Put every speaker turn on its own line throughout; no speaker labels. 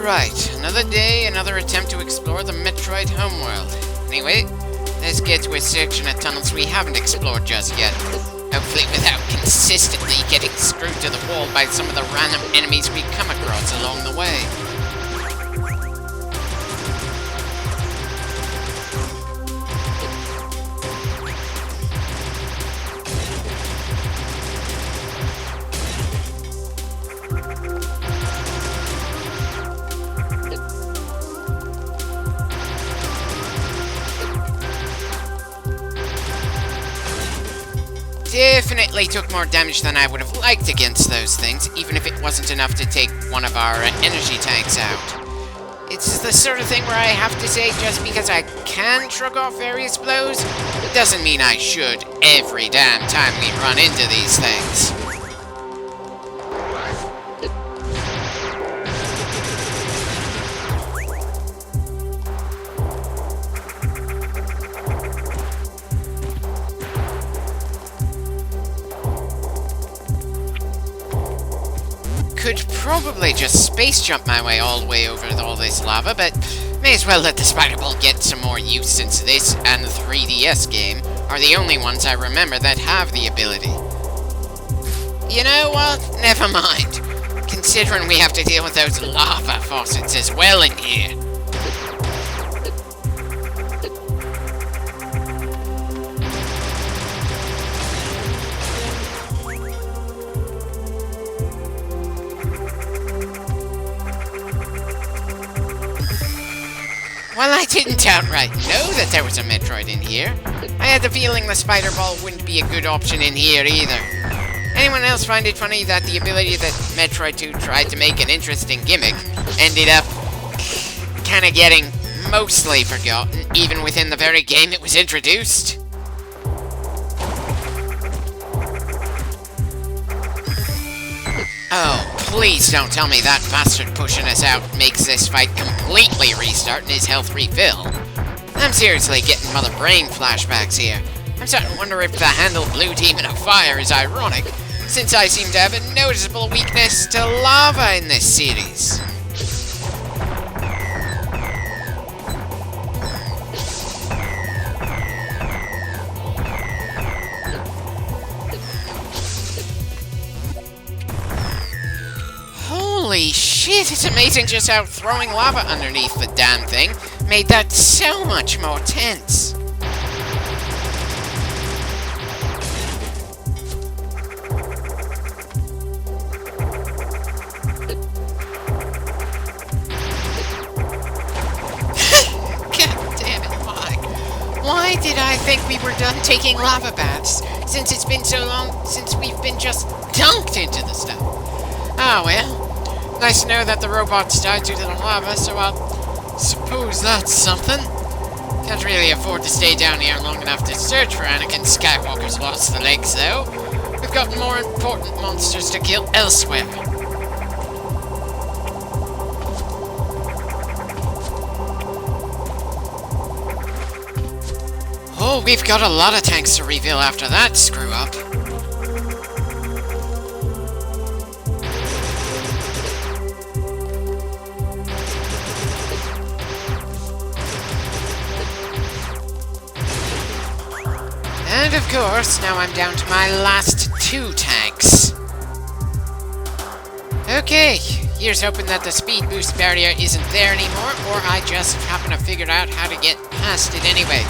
Right, another day, another attempt to explore the Metroid homeworld. Anyway, let's get to a section of tunnels we haven't explored just yet. Hopefully without consistently getting screwed to the wall by some of the random enemies we come across along the way. Definitely took more damage than I would have liked against those things, even if it wasn't enough to take one of our energy tanks out. It's the sort of thing where I have to say just because I can shrug off various blows, it doesn't mean I should every damn time we run into these things. Could probably just space jump my way all the way over all this lava, but may as well let the spider ball get some more use since this and the 3DS game are the only ones I remember that have the ability. You know what? Never mind. Considering we have to deal with those lava faucets as well in here. Well, I didn't outright know that there was a Metroid in here. I had the feeling the spider ball wouldn't be a good option in here either. Anyone else find it funny that the ability that Metroid 2 tried to make an interesting gimmick ended up kinda getting mostly forgotten, even within the very game it was introduced? Oh, please don't tell me that bastard pushing us out makes this fight completely restart and his health refill. I'm seriously getting mother brain flashbacks here. I'm starting to wonder if the handle blue team in a fire is ironic, since I seem to have a noticeable weakness to lava in this series. Holy shit, it's amazing just how throwing lava underneath the damn thing made that so much more tense. God damn it, why did I think we were done taking lava baths, since it's been so long since we've been just dunked into the stuff? Oh well. Nice to know that the robots died due to the lava, so I'll suppose that's something. Can't really afford to stay down here long enough to search for Anakin Skywalker's lost legs, though. We've got more important monsters to kill elsewhere. Oh, we've got a lot of tanks to refill after that screw-up. And of course, now I'm down to my last 2 tanks. Okay, here's hoping that the speed boost barrier isn't there anymore, or I just happen to figure out how to get past it anyway.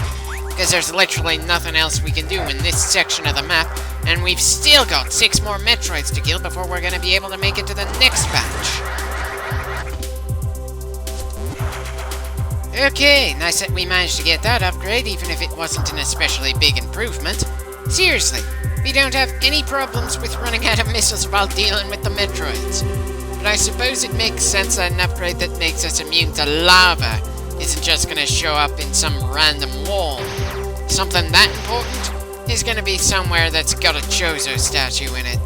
Because there's literally nothing else we can do in this section of the map, and we've still got 6 more Metroids to kill before we're going to be able to make it to the next batch. Okay, nice that we managed to get that upgrade, even if it wasn't an especially big improvement. Seriously, we don't have any problems with running out of missiles while dealing with the Metroids. But I suppose it makes sense that an upgrade that makes us immune to lava isn't just gonna show up in some random wall. Something that important is gonna be somewhere that's got a Chozo statue in it.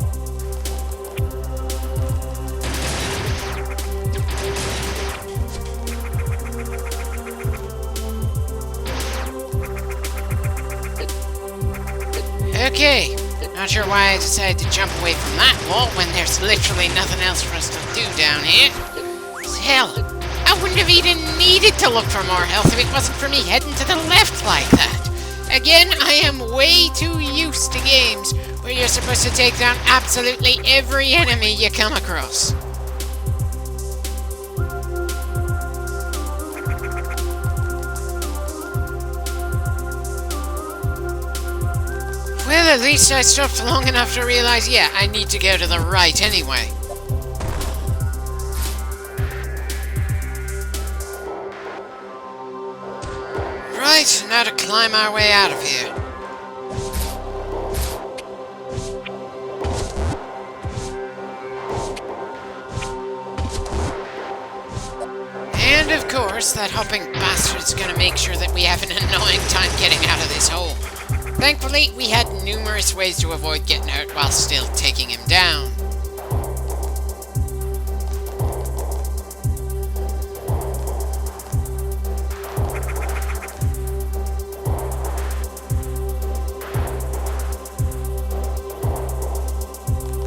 Okay, not sure why I decided to jump away from that wall when there's literally nothing else for us to do down here. Hell, I wouldn't have even needed to look for more health if it wasn't for me heading to the left like that. Again, I am way too used to games where you're supposed to take down absolutely every enemy you come across. Well, at least I stopped long enough to realize, yeah, I need to go to the right anyway. Right, now to climb our way out of here. And of course, that hopping bastard's gonna make sure that we have an annoying time getting out of this hole. Thankfully, we had numerous ways to avoid getting hurt while still taking him down.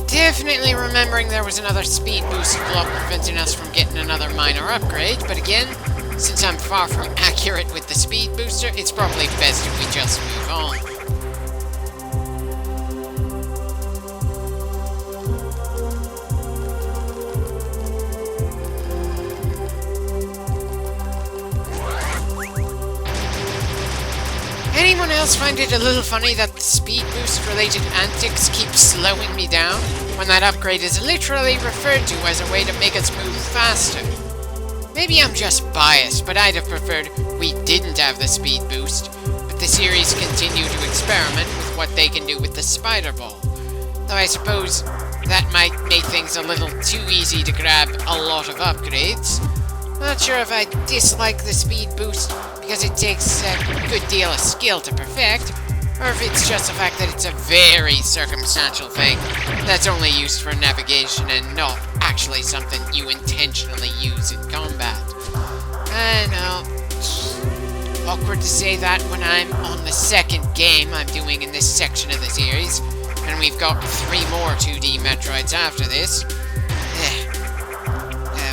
Definitely remembering there was another speed boost block preventing us from getting another minor upgrade, but again, since I'm far from accurate with the speed booster, it's probably best if we just move on. Anyone else find it a little funny that the speed boost related antics keep slowing me down when that upgrade is literally referred to as a way to make us move faster? Maybe I'm just biased, but I'd have preferred we didn't have the speed boost, but the series continue to experiment with what they can do with the spider ball. Though I suppose that might make things a little too easy to grab a lot of upgrades. Not sure if I dislike the speed boost because it takes a good deal of skill to perfect, or if it's just the fact that it's a very circumstantial thing that's only used for navigation and not actually something you intentionally use in combat. I know. Awkward to say that when I'm on the second game I'm doing in this section of the series, and we've got 3 more 2D Metroids after this.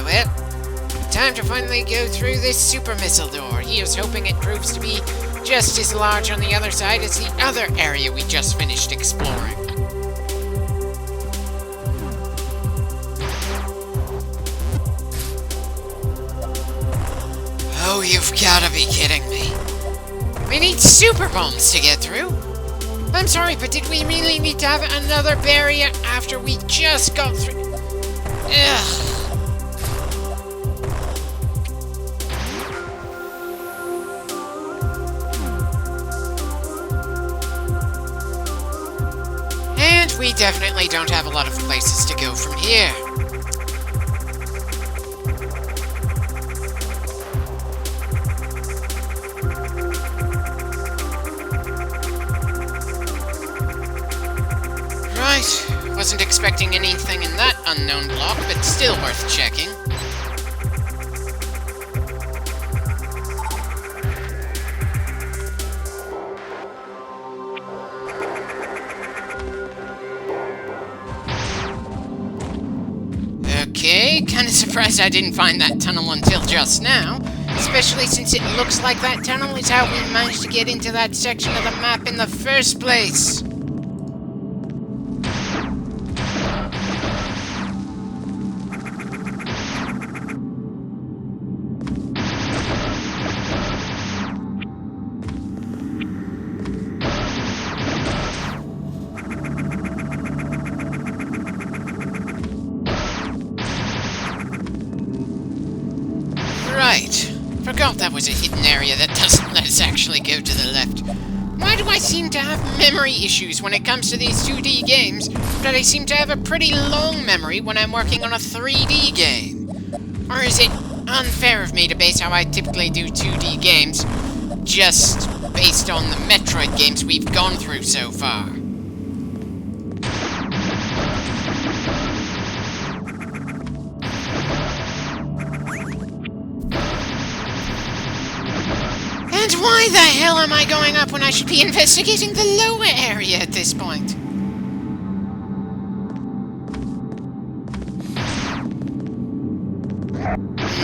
Well, time to finally go through this super missile door. Here's hoping it proves to be just as large on the other side as the other area we just finished exploring. Oh, you've gotta be kidding me. We need super bombs to get through. I'm sorry, but did we really need to have another barrier after we just got through? Ugh. And we definitely don't have a lot of places to go from here. Right, wasn't expecting anything in that unknown block, but still worth checking. Okay, kinda surprised I didn't find that tunnel until just now, especially since it looks like that tunnel is how we managed to get into that section of the map in the first place. Right. Forgot that was a hidden area that doesn't let us actually go to the left. Why do I seem to have memory issues when it comes to these 2D games, but I seem to have a pretty long memory when I'm working on a 3D game? Or is it unfair of me to base how I typically do 2D games just based on the Metroid games we've gone through so far? And why the hell am I going up when I should be investigating the lower area at this point?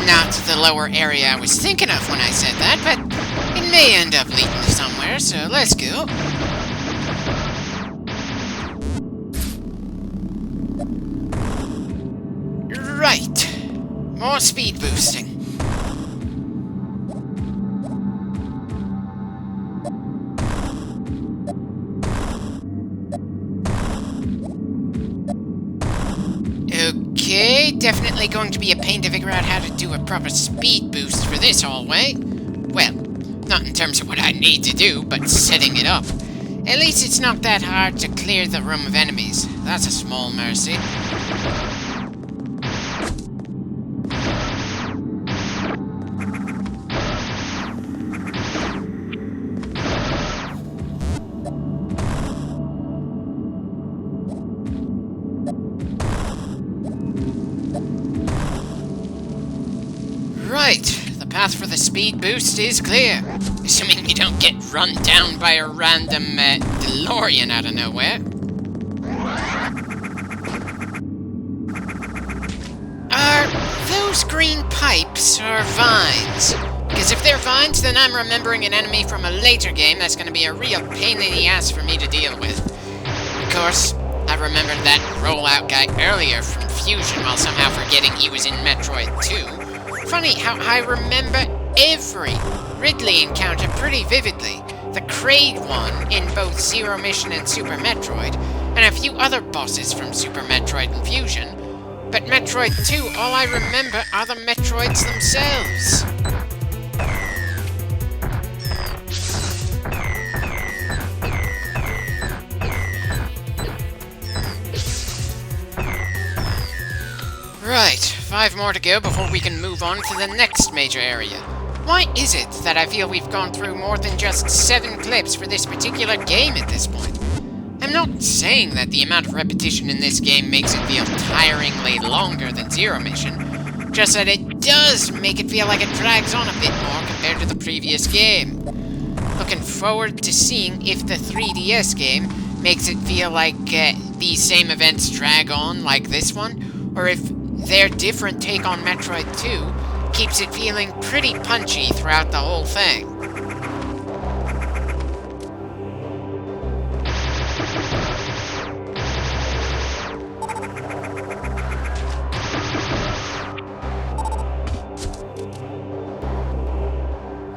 Not the lower area I was thinking of when I said that, but it may end up leading to somewhere, so let's go. Right. More speed boosting. Okay, definitely going to be a pain to figure out how to do a proper speed boost for this hallway. Well, not in terms of what I need to do, but setting it up. At least it's not that hard to clear the room of enemies. That's a small mercy. Right, the path for the speed boost is clear. Assuming we don't get run down by a random DeLorean out of nowhere. Are those green pipes or vines? Because if they're vines, then I'm remembering an enemy from a later game that's going to be a real pain in the ass for me to deal with. Of course, I remembered that rollout guy earlier from Fusion while somehow forgetting he was in Metroid 2. Funny how I remember every Ridley encounter pretty vividly. The Kraid one in both Zero Mission and Super Metroid, and a few other bosses from Super Metroid and Fusion. But Metroid 2, all I remember are the Metroids themselves. Right, 5 more to go before we can move on to the next major area. Why is it that I feel we've gone through more than just 7 clips for this particular game at this point? I'm not saying that the amount of repetition in this game makes it feel tiringly longer than Zero Mission, just that it does make it feel like it drags on a bit more compared to the previous game. Looking forward to seeing if the 3DS game makes it feel like these same events drag on like this one, or if their different take on Metroid 2 keeps it feeling pretty punchy throughout the whole thing.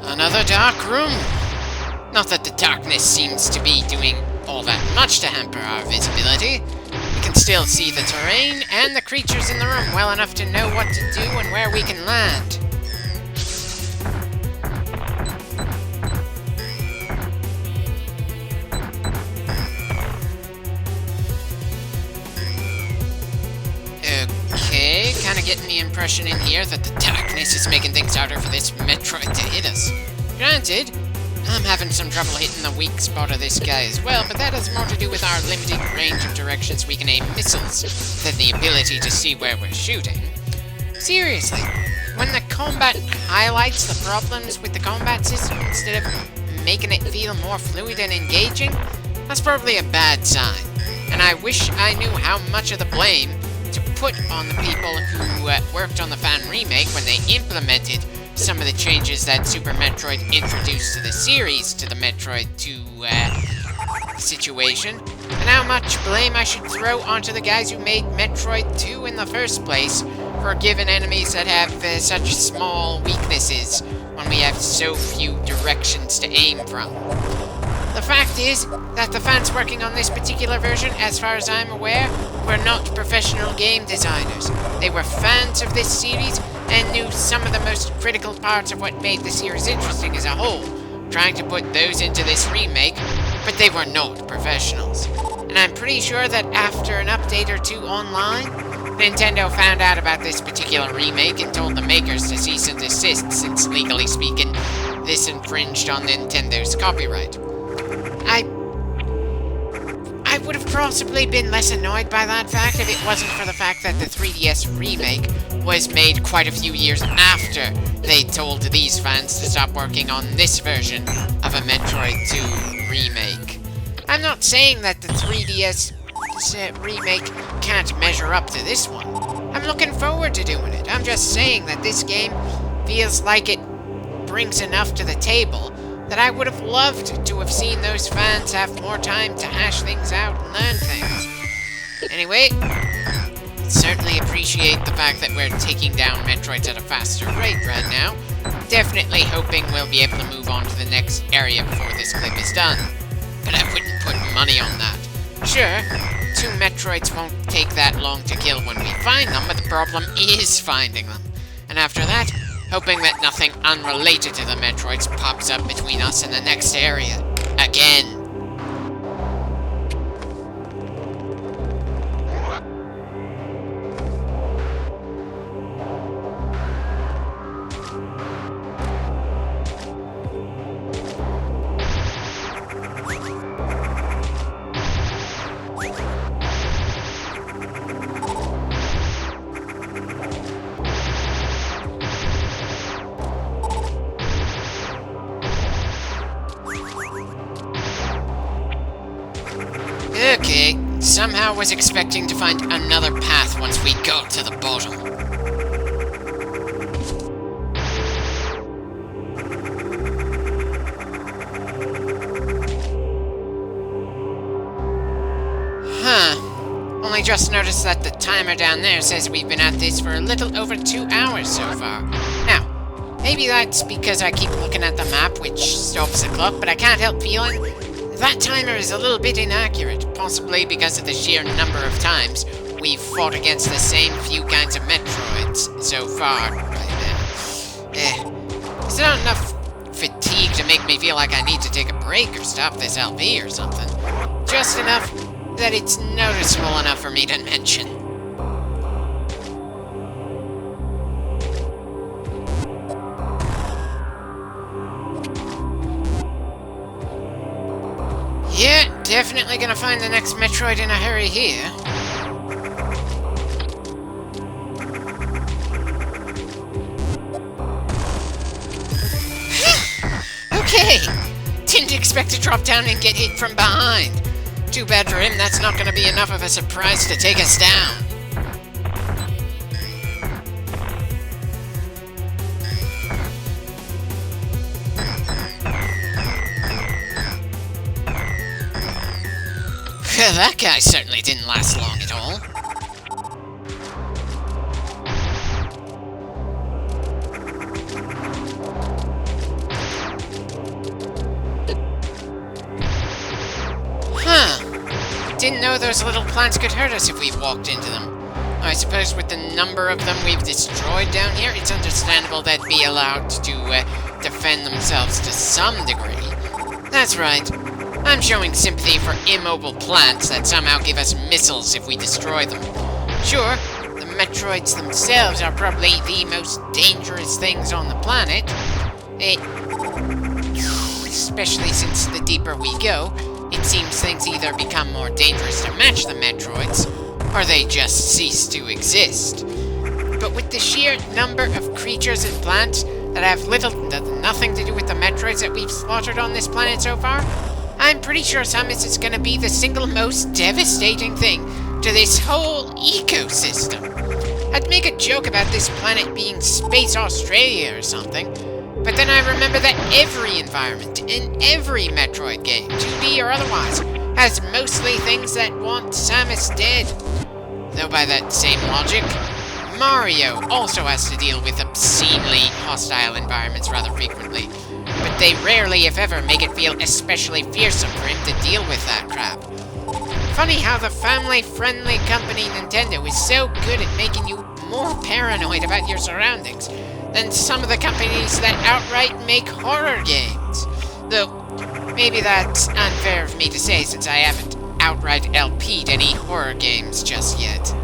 Another dark room. Not that the darkness seems to be doing all that much to hamper our visibility. We can still see the terrain and the creatures in the room well enough to know what to do and where we can land. Okay, kinda getting the impression in here that the darkness is making things harder for this Metroid to hit us. Granted, I'm having some trouble hitting the weak spot of this guy as well, but that has more to do with our limited range of directions we can aim missiles than the ability to see where we're shooting. Seriously, when the combat highlights the problems with the combat system instead of making it feel more fluid and engaging, that's probably a bad sign. And I wish I knew how much of the blame to put on the people who worked on the fan remake when they implemented some of the changes that Super Metroid introduced to the series to the Metroid 2 situation, and how much blame I should throw onto the guys who made Metroid 2 in the first place for giving enemies that have such small weaknesses when we have so few directions to aim from. The fact is that the fans working on this particular version, as far as I'm aware, were not professional game designers. They were fans of this series and knew some of the most critical parts of what made the series interesting as a whole, trying to put those into this remake, but they were not professionals. And I'm pretty sure that after an update or two online, Nintendo found out about this particular remake and told the makers to cease and desist, since legally speaking, this infringed on Nintendo's copyright. I would have possibly been less annoyed by that fact if it wasn't for the fact that the 3DS remake was made quite a few years after they told these fans to stop working on this version of a Metroid 2 remake. I'm not saying that the 3DS remake can't measure up to this one. I'm looking forward to doing it. I'm just saying that this game feels like it brings enough to the table that I would have loved to have seen those fans have more time to hash things out and learn things. Anyway, certainly appreciate the fact that we're taking down Metroids at a faster rate right now. Definitely hoping we'll be able to move on to the next area before this clip is done. But I wouldn't put money on that. Sure, 2 Metroids won't take that long to kill when we find them, but the problem is finding them. And after that, hoping that nothing unrelated to the Metroids pops up between us and the next area. Again. Okay, somehow was expecting to find another path once we got to the bottom. Only just noticed that the timer down there says we've been at this for a little over 2 hours so far. Now, maybe that's because I keep looking at the map, which stops the clock, but I can't help feeling that timer is a little bit inaccurate, possibly because of the sheer number of times we've fought against the same few kinds of Metroids so far right now. It's not enough fatigue to make me feel like I need to take a break or stop this LP or something. Just enough that it's noticeable enough for me to mention. Yeah, definitely gonna find the next Metroid in a hurry here. Okay! Didn't expect to drop down and get hit from behind. Too bad for him, that's not gonna be enough of a surprise to take us down. That guy certainly didn't last long at all. Didn't know those little plants could hurt us if we walked into them. I suppose with the number of them we've destroyed down here, it's understandable they'd be allowed to defend themselves to some degree. That's right. I'm showing sympathy for immobile plants that somehow give us missiles if we destroy them. Sure, the Metroids themselves are probably the most dangerous things on the planet. Especially since the deeper we go, it seems things either become more dangerous to match the Metroids, or they just cease to exist. But with the sheer number of creatures and plants that have little to nothing to do with the Metroids that we've slaughtered on this planet so far, I'm pretty sure Samus is gonna be the single most devastating thing to this whole ecosystem. I'd make a joke about this planet being Space Australia or something, but then I remember that every environment in every Metroid game, 2D or otherwise, has mostly things that want Samus dead. Though by that same logic, Mario also has to deal with obscenely hostile environments rather frequently. But they rarely, if ever, make it feel especially fearsome for him to deal with that crap. Funny how the family-friendly company Nintendo is so good at making you more paranoid about your surroundings than some of the companies that outright make horror games. Though, maybe that's unfair of me to say since I haven't outright LP'd any horror games just yet.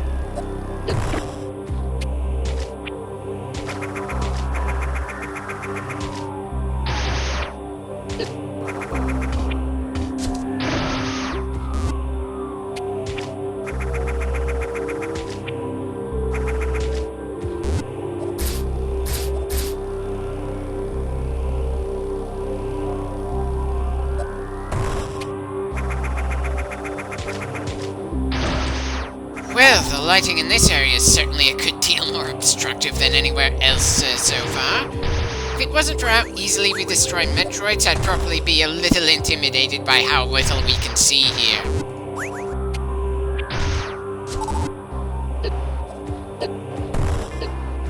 Well, the lighting in this area is certainly a good deal more obstructive than anywhere else so far. If it wasn't for how easily we destroy Metroids, I'd probably be a little intimidated by how little we can see here.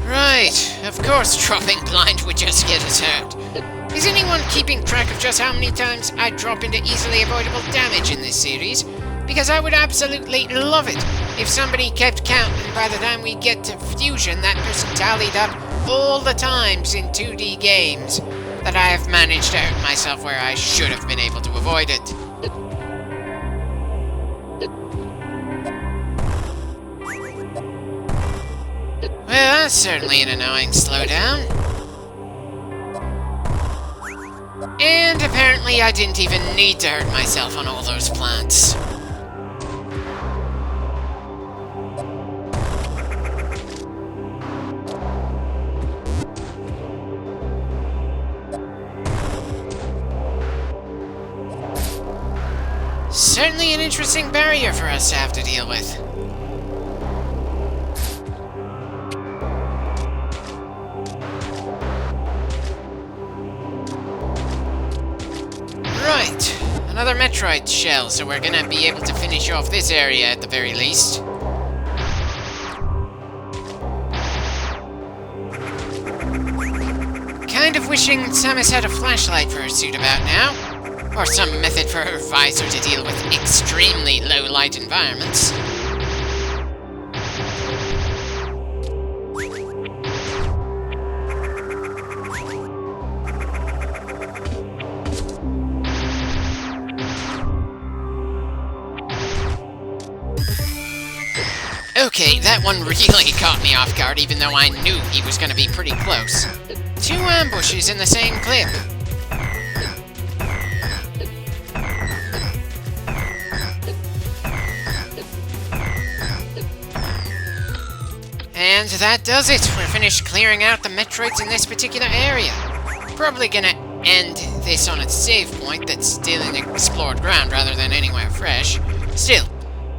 Right, of course dropping blind would just get us hurt. Is anyone keeping track of just how many times I drop into easily avoidable damage in this series? Because I would absolutely love it if somebody kept count, and by the time we get to Fusion, that person tallied up all the times in 2D games that I have managed to hurt myself where I should have been able to avoid it. Well, that's certainly an annoying slowdown. And apparently I didn't even need to hurt myself on all those plants. Certainly an interesting barrier for us to have to deal with. Right, another Metroid shell, so we're gonna be able to finish off this area at the very least. Kind of wishing Samus had a flashlight for her suit about now. Or some method for her visor to deal with extremely low light environments. Okay, that one really caught me off guard, even though I knew he was going to be pretty close. 2 ambushes in the same clip. And that does it. We're finished clearing out the Metroids in this particular area. Probably gonna end this on a save point that's still in explored ground rather than anywhere fresh. Still,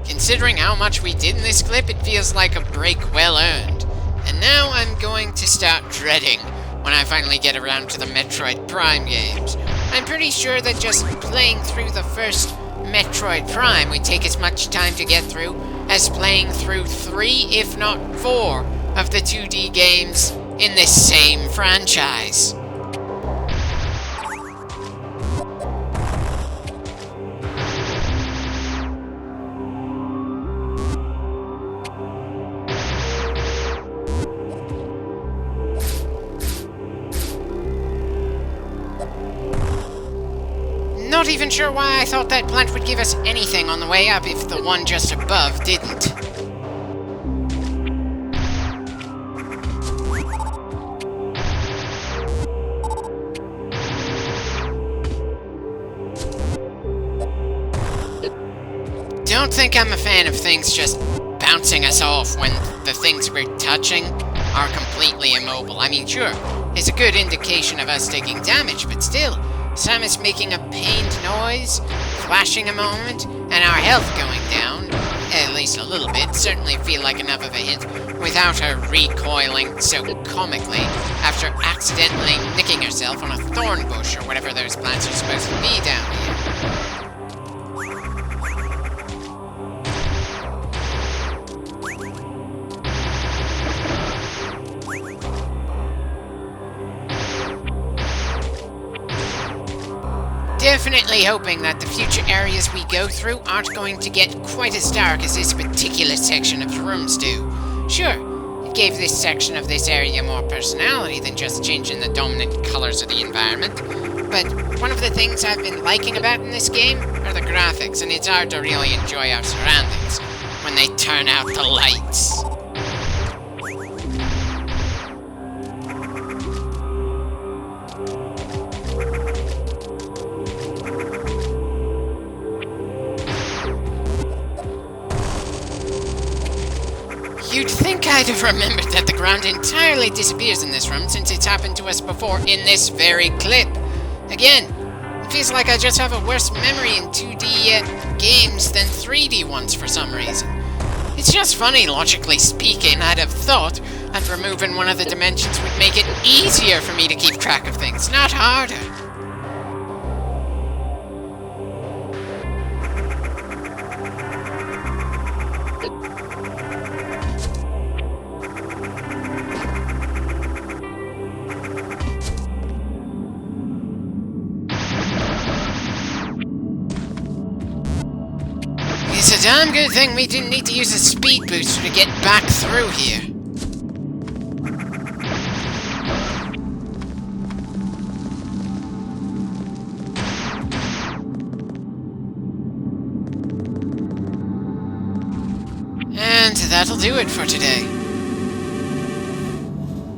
considering how much we did in this clip, it feels like a break well earned. And now I'm going to start dreading when I finally get around to the Metroid Prime games. I'm pretty sure that just playing through the first Metroid Prime would take as much time to get through as playing through 3, if not 4, of the 2D games in this same franchise. Not even sure why I thought that plant would give us anything on the way up if the one just above didn't. Don't think I'm a fan of things just bouncing us off when the things we're touching are completely immobile. I mean, sure, it's a good indication of us taking damage, but still, Samus making a pained noise, flashing a moment, and our health going down, at least a little bit, certainly feel like enough of a hint without her recoiling so comically after accidentally nicking herself on a thorn bush or whatever those plants are supposed to be down here. Definitely hoping that the future areas we go through aren't going to get quite as dark as this particular section of the rooms do. Sure, it gave this section of this area more personality than just changing the dominant colors of the environment, but one of the things I've been liking about in this game are the graphics, and it's hard to really enjoy our surroundings when they turn out the lights. You'd think I'd have remembered that the ground entirely disappears in this room since it's happened to us before in this very clip. Again, it feels like I just have a worse memory in 2D games than 3D ones for some reason. It's just funny, logically speaking. I'd have thought that removing one of the dimensions would make it easier for me to keep track of things, not harder. It's a damn good thing we didn't need to use a speed booster to get back through here. And that'll do it for today.